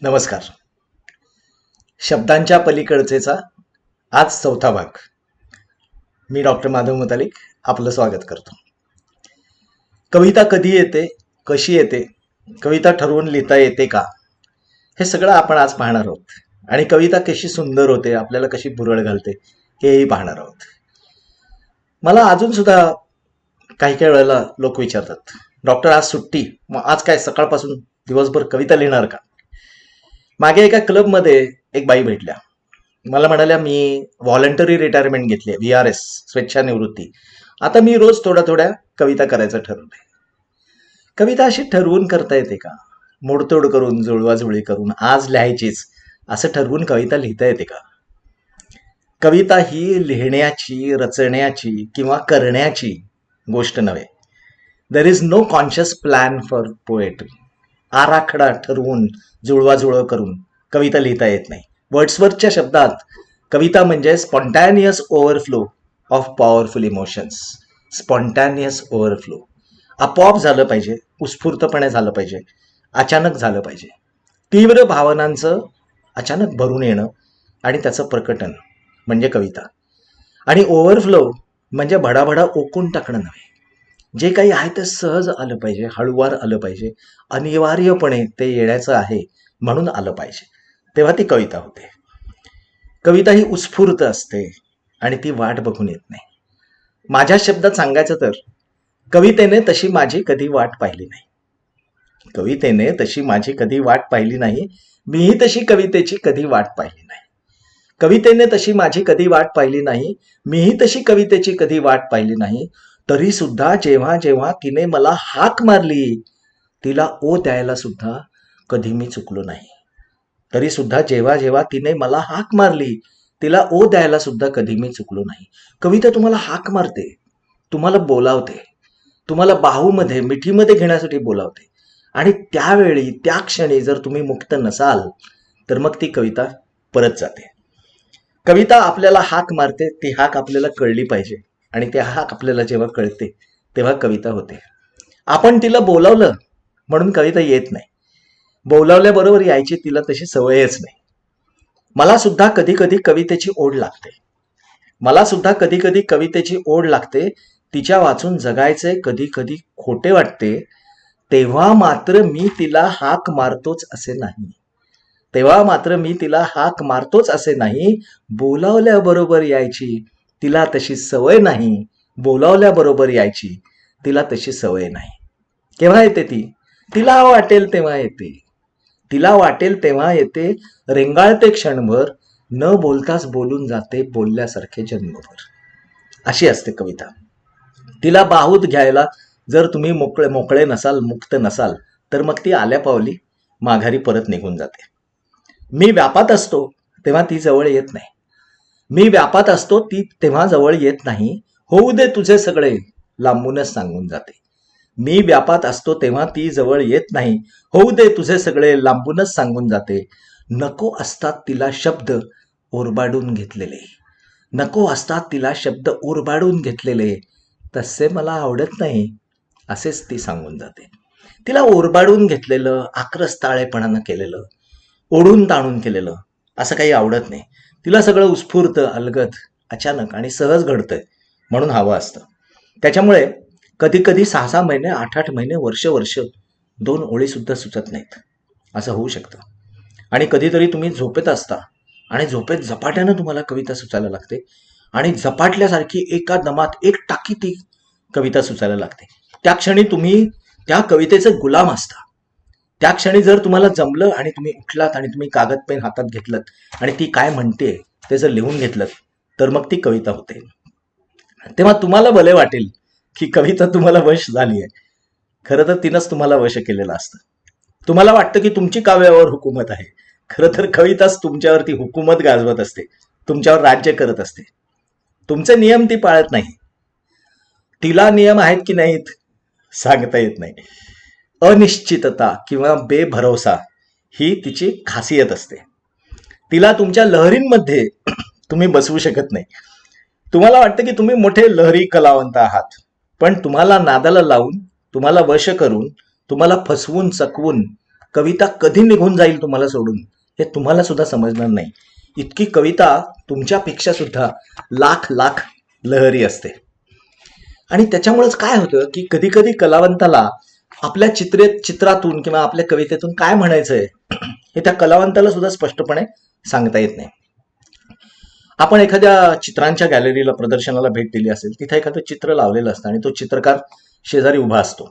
नमस्कार. शब्दांच्या पलीकडचेचा आज चौथा भाग. मी डॉक्टर माधव मुतालिक आपलं स्वागत करतो. कविता कधी येते, कशी येते, कविता ठरवून लिहिता येते का, हे सगळं आपण आज पाहणार आहोत. आणि कविता कशी सुंदर होते, आपल्याला कशी भुरळ घालते, हेही पाहणार आहोत. मला अजून सुद्धा काही काही वेळेला लोक विचारतात, डॉक्टर आज सुट्टी, मग आज काय सकाळपासून दिवसभर कविता लिहिणार का? मागे एका क्लबमध्ये एक बाई भेटल्या. मला म्हणाल्या, मी व्हॉलंटरी रिटायरमेंट घेतली, VRS स्वेच्छानिवृत्ती. आता मी रोज थोड्या थोड्या कविता करायचं ठरवलंय. कविता अशी ठरवून करता येते का? मोडतोड करून, जुळवाजुळी करून, आज लिहायचीच असं ठरवून कविता लिहिता येते का? कविता ही लिहिण्याची, रचण्याची किंवा करण्याची गोष्ट नव्हे. There is no conscious plan for poetry. आराखडा ठरवून, जुळवाजुळव करून कविता लिहिता येत नाही. वर्ड्सवर्थच्या शब्दात कविता म्हणजे spontaneous overflow of powerful emotions. Spontaneous overflow आपोआप झालं पाहिजे, उत्स्फूर्तपणे झालं पाहिजे, अचानक झालं पाहिजे. तीव्र भावनांचं अचानक भरून येणं आणि त्याचं प्रकटन म्हणजे कविता. आणि ओव्हरफ्लो म्हणजे भडाभडा ओकून टाकणं नव्हे. जे काही आहे ते सहज आलं पाहिजे, हळूवार आलं पाहिजे, अनिवार्यपणे ते येण्याचं आहे म्हणून आलं पाहिजे, तेव्हा ती कविता होते. कविता ही उत्स्फूर्त असते आणि ती वाट बघून येत नाही. माझ्या शब्दात सांगायचं तर, कवितेने तशी माझी कधी वाट पाहिली नाही. कवितेने तशी माझी कधी वाट पाहिली नाही. मीही तशी कवितेची कधी वाट पाहिली नाही. कवितेने तशी माझी कधी वाट पाहिली नाही. मीही तशी कवितेची कधी वाट पाहिली नाही. तरी सुद्धा जेव्हा जेव्हा तिने मला हाक मारली, तिला ओ द्यायला सुद्धा कधी मी चुकलो नाही. तरी सुद्धा जेव्हा जेव्हा तिने मला हाक मारली, तिला ओ द्यायला सुद्धा कधी मी चुकलो नाही. कविता तुम्हाला हाक मारते, तुम्हाला बोलावते, तुम्हाला बाहूमध्ये, मिठीमध्ये घेण्यासाठी बोलावते. आणि त्यावेळी, त्या क्षणी जर तुम्ही मुक्त नसाल तर मग ती कविता परत जाते. कविता आपल्याला हाक मारते, ती हाक आपल्याला कळली पाहिजे. आणि ती हाक आपल्याला जेव्हा कळते तेव्हा कविता होते. आपण तिला बोलावलं म्हणून कविता येत नाही. बोलावल्याबरोबर यायची तिला तशी सवयच नाही. मला सुद्धा कधी कधी कवितेची ओढ लागते. मला सुद्धा कधी कधी कवितेची ओढ लागते. तिच्या वाचून जगायचे कधी कधी खोटे वाटते. तेव्हा मात्र मी तिला हाक मारतोच असे नाही. तेव्हा मात्र मी तिला हाक मारतोच असे नाही. बोलावल्याबरोबर यायची तिला तशी सवय नाही. बोलावल्याबरोबर यायची तिला तशी सवय नाही. केव्हा येते ती? तिला वाटेल तेव्हा येते. तिला वाटेल तेव्हा येते. रेंगाळते क्षणभर, न बोलताच बोलून जाते बोलल्यासारखे जन्मभर. अशी असते कविता. तिला बाहूत घ्यायला जर तुम्ही मोकळे नसाल, मुक्त नसाल, तर मग ती आल्या पावली माघारी परत निघून जाते. मी व्यापात असतो तेव्हा ती जवळ येत नाही. मी व्यापात असतो ती तेव्हा जवळ येत नाही. होऊ दे तुझे सगळे, लांबूनच सांगून जाते. मी व्यापात असतो तेव्हा ती जवळ येत नाही. होऊ दे तुझे सगळे, लांबूनच सांगून जाते. नको असतात तिला शब्द ओरबाडून घेतलेले. नको असतात तिला शब्द ओरबाडून घेतलेले. तसे मला आवडत नाही असेच ती सांगून जाते. तिला ओरबाडून घेतलेलं, आक्रस्ताळेपणानं केलेलं, ओढून ताणून केलेलं असं काही आवडत नाही. तिला सगळं उत्स्फूर्त, अलगद, अचानक आणि सहज घडतंय म्हणून हवं असतं. त्याच्यामुळे कधी कधी 6-6 महिने, 8-8 महिने, वर्ष 2 ओळी सुद्धा सुचत नाहीत, असं होऊ शकतं. आणि कधीतरी तुम्ही झोपेत असता आणि झोपेत झपाट्यानं तुम्हाला कविता सुचायला लागते आणि झपाटल्यासारखी एका दमात एक टाकी ती कविता सुचायला लागते. त्या क्षणी तुम्ही त्या कवितेचे गुलाम असता. त्या क्षणी जर तुम्हाला जमलं आणि तुम्ही उठलात आणि तुम्ही कागद पेन हातात घेतलं आणि ती काय म्हणते ते जर लिहून घेतलं तर मग ती कविता होते. तेव्हा तुम्हाला भले वाटेल की कविता तुम्हाला वश झाली आहे. खरं तर तिनंच तुम्हाला वश केलेलं असतं. तुम्हाला वाटतं की तुमची काव्यावर हुकूमत आहे. खरं तर कविताच तुमच्यावरती हुकूमत गाजवत असते, तुमच्यावर राज्य करत असते. तुमचे नियम ती पाळत नाही. तिला नियम आहेत की नाहीत सांगता येत नाही. अनिश्चितता किंवा बेभरवसा ही तिची खासियत असते. तिला तुमच्या लहरींमध्ये तुम्ही बसवू शकत नाही. तुम्हाला वाटतं की तुम्ही मोठे लहरी कलावंत आहात, पण तुम्हाला नादाला लावून, तुम्हाला वश करून, तुम्हाला फसवून चकवून कविता कधी निघून जाईल तुम्हाला सोडून हे तुम्हाला सुद्धा समजणार नाही. इतकी कविता तुमच्यापेक्षा सुद्धा लाख लाख लहरी असते. आणि त्याच्यामुळेच काय होतं की कधी कधी कलावंताला आपल्या चित्रातून किंवा आपल्या कवितेतून काय म्हणायचंय हे त्या कलावंताला सुद्धा स्पष्टपणे सांगता येत नाही. आपण एखाद्या चित्रांच्या गॅलरीला प्रदर्शनाला भेट दिली असेल, तिथे एखादं चित्र लावलेलं असतं आणि तो चित्रकार शेजारी उभा असतो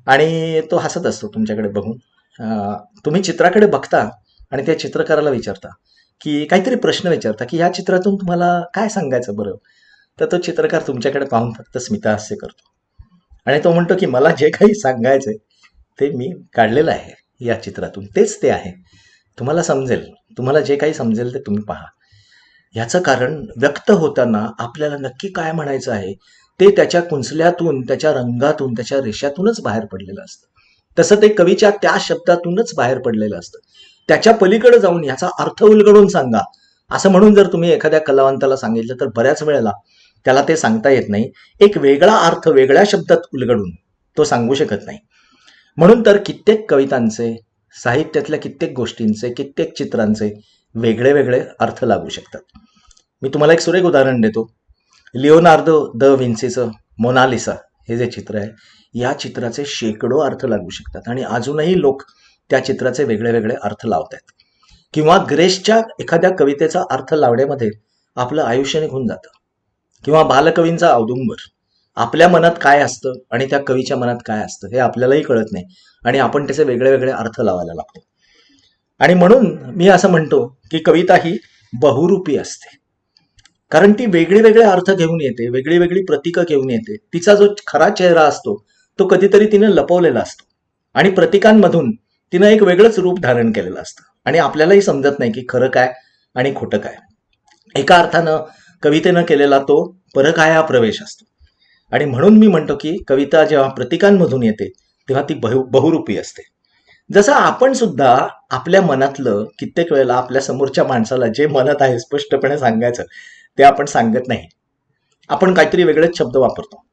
आणि तो हसत असतो तुमच्याकडे बघून. तुम्ही चित्राकडे बघता आणि त्या चित्रकाराला विचारता की काहीतरी प्रश्न विचारता की या चित्रातून तुम्हाला काय सांगायचं बरं. तर तो चित्रकार तुमच्याकडे पाहून फक्त स्मितहास्य करतो आणि तो म्हणतो की मला जे काही सांगायचंय ते मी काढलेलं आहे या चित्रातून, तेच ते आहे. तुम्हाला समजेल, तुम्हाला जे काही समजेल ते तुम्ही पहा. ह्याचं कारण व्यक्त होताना आपल्याला नक्की काय म्हणायचं आहे ते त्याच्या कुंचल्यातून, त्याच्या रंगातून, त्याच्या रेषातूनच बाहेर पडलेलं असतं. तसं ते कवीच्या त्या शब्दातूनच बाहेर पडलेलं असतं. त्याच्या पलीकडे जाऊन ह्याचा अर्थ उलगडून सांगा असं म्हणून जर तुम्ही एखाद्या कलावंताला सांगितलं तर बऱ्याच वेळेला त्याला ते सांगता येत नाही. एक वेगळा अर्थ वेगळ्या शब्दात उलगडून तो सांगू शकत नाही. म्हणून तर कित्येक कवितांचे, साहित्यातल्या कित्येक गोष्टींचे, कित्येक चित्रांचे वेगळे वेगळे अर्थ लागू शकतात. मी तुम्हाला एक सुरेख उदाहरण देतो. लिओनार्दो द विन्सीचं मोनालिसा हे जे चित्र आहे, या चित्राचे शेकडो अर्थ लागू शकतात आणि अजूनही लोक त्या चित्राचे वेगळे वेगळे अर्थ लावतात. किंवा ग्रेसच्या एखाद्या कवितेचा अर्थ लावण्यामध्ये आपलं आयुष्य निघून जातं. किंवा बालकवींचा औदुंबर, आपल्या मनात काय असतं आणि त्या कवीच्या मनात काय असतं हे आपल्यालाही कळत नाही आणि आपण त्याचे वेगळे वेगळे अर्थ लावायला लागतो. आणि म्हणून मी असं म्हणतो की कविता ही बहुरूपी असते, कारण ती वेगळे वेगळे अर्थ घेऊन येते, वेगळी वेगळी प्रतीकं घेऊन येते. तिचा जो खरा चेहरा असतो तो कधीतरी तिने लपवलेला असतो आणि प्रतीकांमधून तिनं एक वेगळंच रूप धारण केलेलं असतं आणि आपल्यालाही समजत नाही की खरं काय आणि खोटं काय. एका अर्थानं कवितेनं केलेला तो परकाया प्रवेश असतो. आणि म्हणून मी म्हणतो की कविता जेव्हा प्रतीकांमधून येते तेव्हा ती बहुरूपी असते. जसं आपण सुद्धा आपल्या मनातलं कित्येक वेळेला आपल्या समोरच्या माणसाला जे मनात आहे स्पष्टपणे सांगायचं ते आपण सांगत नाही. आपण काहीतरी वेगळेच शब्द वापरतो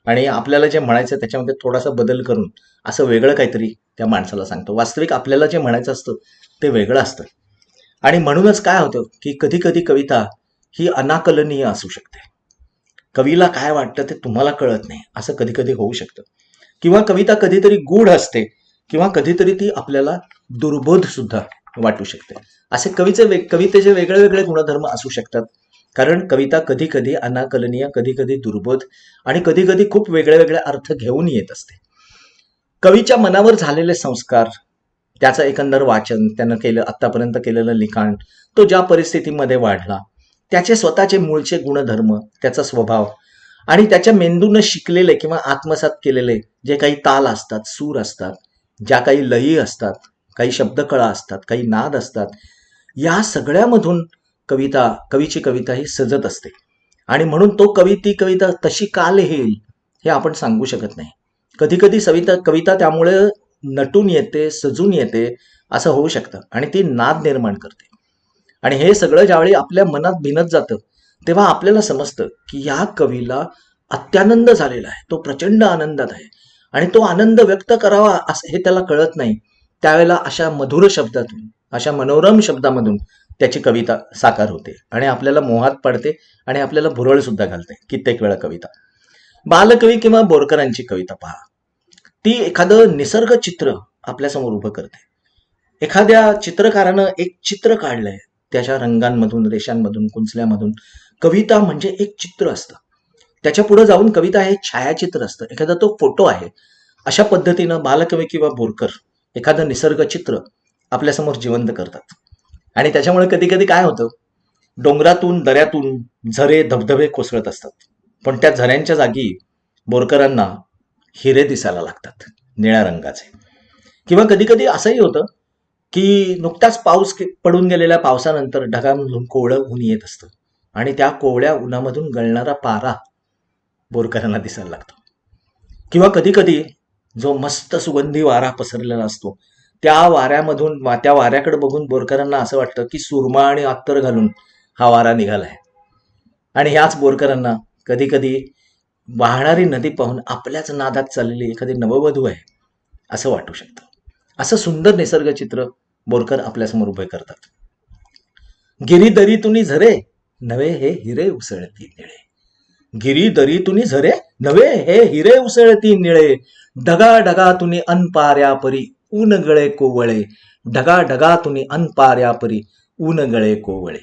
आणि आपल्याला जे म्हणायचं त्याच्यामध्ये थोडासा बदल करून असं वेगळं काहीतरी त्या माणसाला सांगतो. वास्तविक आपल्याला जे म्हणायचं असतं ते वेगळं असतं. आणि म्हणूनच काय होतं की कधी कधी कविता ही अनाकलनीय असू शकते. कवीला काय वाटतं ते तुम्हाला कळत नाही असं कधी कधी होऊ शकतं. किंवा कविता कधीतरी गूढ असते किंवा कधीतरी ती आपल्याला दुर्बोध सुद्धा वाटू शकते. असे कवितेचे वेगळे वेगळे गुणधर्म असू शकतात, कारण कविता कधी कधी अनाकलनीय, कधी कधी दुर्बोध आणि कधी कधी खूप वेगळे वेगळे अर्थ घेऊन येत असते. कवीच्या मनावर झालेले संस्कार, त्याचं एकंदर वाचन, त्यानं केलं आतापर्यंत केलेलं लिखाण, तो ज्या परिस्थितीमध्ये वाढला, त्याचे स्वतःचे मूळचे गुणधर्म, त्याचा स्वभाव आणि त्याच्या मेंदूनं शिकलेले किंवा आत्मसात केलेले जे काही ताल असतात, सूर असतात, ज्या काही लयी असतात, काही शब्दकळा असतात, काही नाद असतात, या सगळ्यामधून कवीची कविता ही सजत असते. आणि म्हणून ती कविता तशी का लिहेल हे आपण सांगू शकत नाही. कधी कधी कविता त्यामुळे नटून येते, सजून येते, असं होऊ शकतं आणि ती नाद निर्माण करते. आणि हे सगळं ज्यावेळी आपल्या मनात भिनत जातं तेव्हा आपल्याला समजतं की या कवीला अत्यानंद झालेला आहे, तो प्रचंड आनंदात आहे आणि तो आनंद व्यक्त करावा असं हे त्याला कळत नाही. त्यावेळेला अशा मधुर शब्दातून, अशा मनोरम शब्दामधून त्याची कविता साकार होते आणि आपल्याला मोहात पडते आणि आपल्याला भुरळ सुद्धा घालते कित्येक वेळा कविता. बालकवी किंवा बोरकरांची कविता पहा, ती एखादं निसर्ग चित्र आपल्यासमोर उभं करते. एखाद्या चित्रकारानं एक चित्र काढलंय, त्याच्या रंगांमधून, रेषांमधून, कुंचल्यामधून. कविता म्हणजे एक चित्र असतं, त्याच्या पुढे जाऊन कविता हे छायाचित्र असतं, एखादा तो फोटो आहे. अशा पद्धतीनं बालकवी किंवा बोरकर एखादं निसर्ग चित्र आपल्यासमोर जिवंत करतात. आणि त्याच्यामुळे कधी कधी काय होतं, डोंगरातून, दऱ्यातून झरे, धबधबे कोसळत असतात, पण त्या झऱ्यांच्या जागी बोरकरांना हिरे दिसायला लागतात निळ्या रंगाचे. किंवा कधी कधी असंही होतं की नुकताच पाऊस पडून गेलेल्या पावसानंतर ढगांमधून कोवळं ऊन येत असतं आणि त्या कोवळ्या उन्हामधून गळणारा पारा बोरकरांना दिसायला लागतो. किंवा कधी कधी जो मस्त सुगंधी वारा पसरलेला असतो, त्या वाऱ्याकडे बघून बोरकरांना असं वाटतं की सुरमा आणि अत्तर घालून हा वारा निघालाय. आणि ह्याच बोरकरांना कधी कधी वाहणारी नदी पाहून आपल्याच नादात चाललेली एखादी नववधू आहे असं वाटू शकतं. असं सुंदर निसर्ग चित्र बोरकर आपल्यासमोर उभे करतात. गिरी दरीतुनी झरे नवे हे हिरे उसळती निळे. गिरी दरीतुनी झरे नवे हे हिरे उसळती निळे. ढगा ढगातुनी अनपाऱ्या परी ऊन गळे कोवळे. ढगा ढगातुनी अनपाऱ्या परी ऊन गळे कोवळे.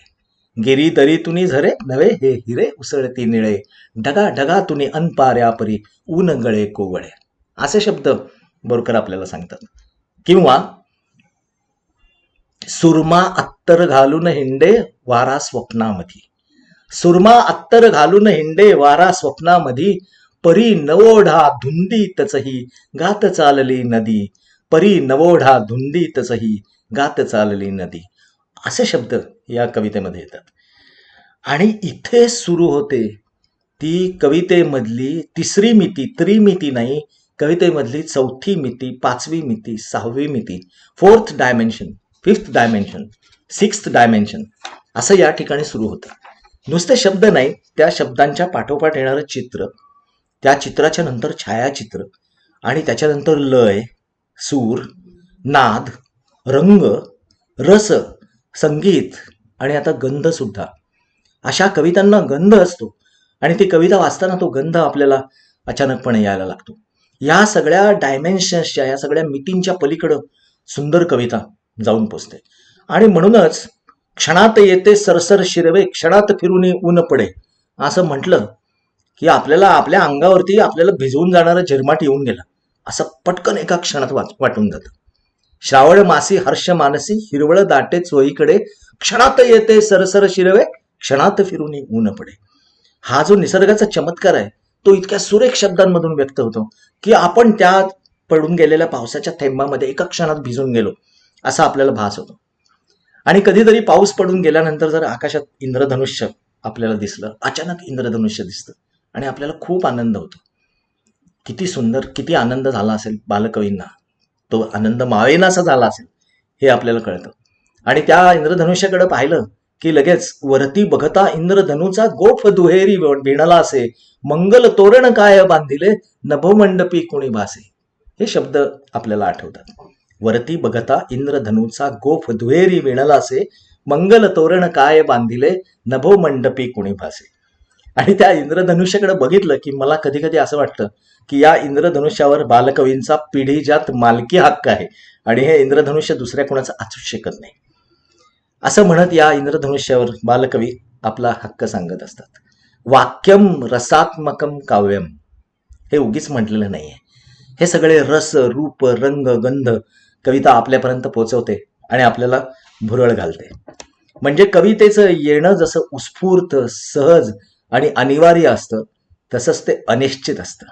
गिरी दरीतुनी झरे नवे हे हिरे उसळती निळे. ढगा ढगातुनी अनपाऱ्या परी ऊन गळे कोवळे. असे शब्द बोरकर आपल्याला सांगतात. किंवा सुरमा अत्तर घालून हिंडे वारा स्वप्नामधी. सुरमा अत्तर घालून हिंडे वारा स्वप्नामधी. परी नवोढा धुंदीतचही गात चालली नदी. परी नवोढा धुंदीतचही गात चालली नदी. असे शब्द या कवितेमध्ये येतात. आणि इथे सुरू होते ती कवितेमधली तिसरी मिती, त्रिमिती नाही, कवितेमधली चौथी मिती, पाचवी मिती, सहावी मिती, fourth dimension, fifth dimension, sixth dimension, असं या ठिकाणी सुरू होतं. नुसते शब्द नाही, त्या शब्दांच्या पाठोपाठ येणारं चित्र, त्या चित्राच्या नंतर छायाचित्र, आणि त्याच्यानंतर लय, सूर, नाद, रंग, रस, संगीत आणि आता गंध सुद्धा. अशा कवितांना गंध असतो आणि ती कविता वाचताना तो गंध आपल्याला अचानकपणे यायला लागतो. या सगळ्या डायमेन्शन्सच्या, या सगळ्या मितींच्या पलीकडं सुंदर कविता जाऊन पोचते. आणि म्हणूनच क्षणात येते सरसर शिरवे क्षणात फिरून ऊन पडे असं म्हटलं की आपल्याला आपल्या अंगावरती आपल्याला भिजवून जाणारं झिरमाट येऊन गेलं असं पटकन एका क्षणात वाटून जातं. श्रावण मासी हर्ष मानसी हिरवळ दाटे चोहीकडे क्षणात येते सरसर शिरवे क्षणात फिरून ऊन पडे. हा जो निसर्गाचा चमत्कार आहे तो इतक्या सुरेख शब्दांमधून व्यक्त होतो की आपण त्या पडून गेलेल्या पावसाच्या थेंबामध्ये एका क्षणात भिजून गेलो असा आपल्याला भास होतो. आणि कधीतरी पाऊस पडून गेल्यानंतर जर आकाशात इंद्रधनुष्य आपल्याला दिसलं, अचानक इंद्रधनुष्य दिसतं आणि आपल्याला खूप आनंद होतो. किती सुंदर, किती आनंद झाला असेल बालकवींना, तो आनंद मावेनासा झाला असेल हे आपल्याला कळतं. आणि त्या इंद्रधनुष्याकडे पाहिलं की लगेच वरती बघता इंद्रधनुचा गोफ दुहेरी विणला असे मंगल तोरण काय बांधिले नभोमंडपी कुणी भासे. हे शब्द आपल्याला आठवतात. वरती बघता इंद्रधनुचा गोफ दुहेरी विणला असे मंगल तोरण काय बांधिले नभोमंडपी कुणी भासे. आणि त्या इंद्रधनुष्याकडे बघितलं की मला कधी कधी असं वाटतं की या इंद्रधनुष्यावर बालकवींचा पिढीजात मालकी हक्क आहे आणि हे इंद्रधनुष्य दुसऱ्या कोणाचं असूच शकत नाही असं म्हणत या इंद्रधनुष्यावर बालकवी आपला हक्क सांगत असतात. वाक्यम रसात्मकम काव्यम हे उगीच म्हटलेलं नाहीये. हे सगळे रस, रूप, रंग, गंध कविता आपल्यापर्यंत पोहोचवते आणि आपल्याला भुरळ घालते. म्हणजे कवितेचं येणं जसं उत्स्फूर्त, सहज आणि अनिवार्य असतं तसंच ते अनिश्चित असतं,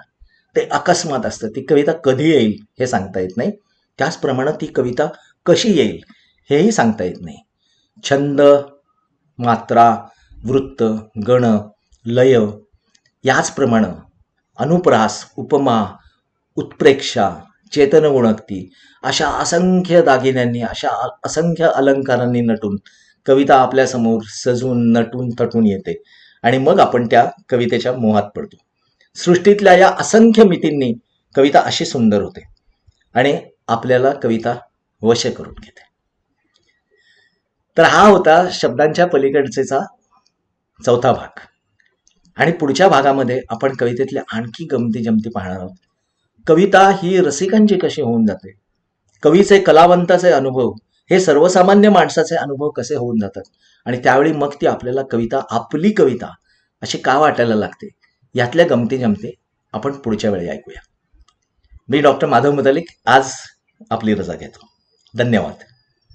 ते अकस्मात असतं. ती कविता कधी येईल हे सांगता येत नाही. त्याचप्रमाणे ती कविता कशी येईल हेही सांगता येत नाही. छंद, मात्रा, वृत्त, गण, लय याचप्रमाणे अनुप्रास, उपमा, उत्प्रेक्षा, चेतन उणक्ती अशा असंख्य दागिन्यांनी, अशा असंख्य अलंकारांनी नटून कविता आपल्यासमोर सजून नटून थटून येते आणि मग आपण त्या कवितेच्या मोहात पडतो. सृष्टीतल्या या असंख्य मितींनी कविता अशी सुंदर होते आणि आपल्याला कविता वश करून घेते. तर हा होता शब्दांच्या पलीकडचेचा चौथा भाग. आणि पुढच्या भागामध्ये आपण कवितेतल्या आणखी गमती जमती पाहणार आहोत. कविता ही रसिकांची कशी होऊन जाते, कवीचे, कलावंताचे अनुभव हे सर्वसामान्य माणसाचे अनुभव कसे होऊन जातात आणि त्यावेळी मग ती आपल्याला कविता आपली कविता अशी का वाटायला लागते, यातल्या गमती जमती आपण पुढच्या वेळी ऐकूया. मी डॉक्टर माधव मुतालिक आज आपली रजा घेतो. धन्यवाद.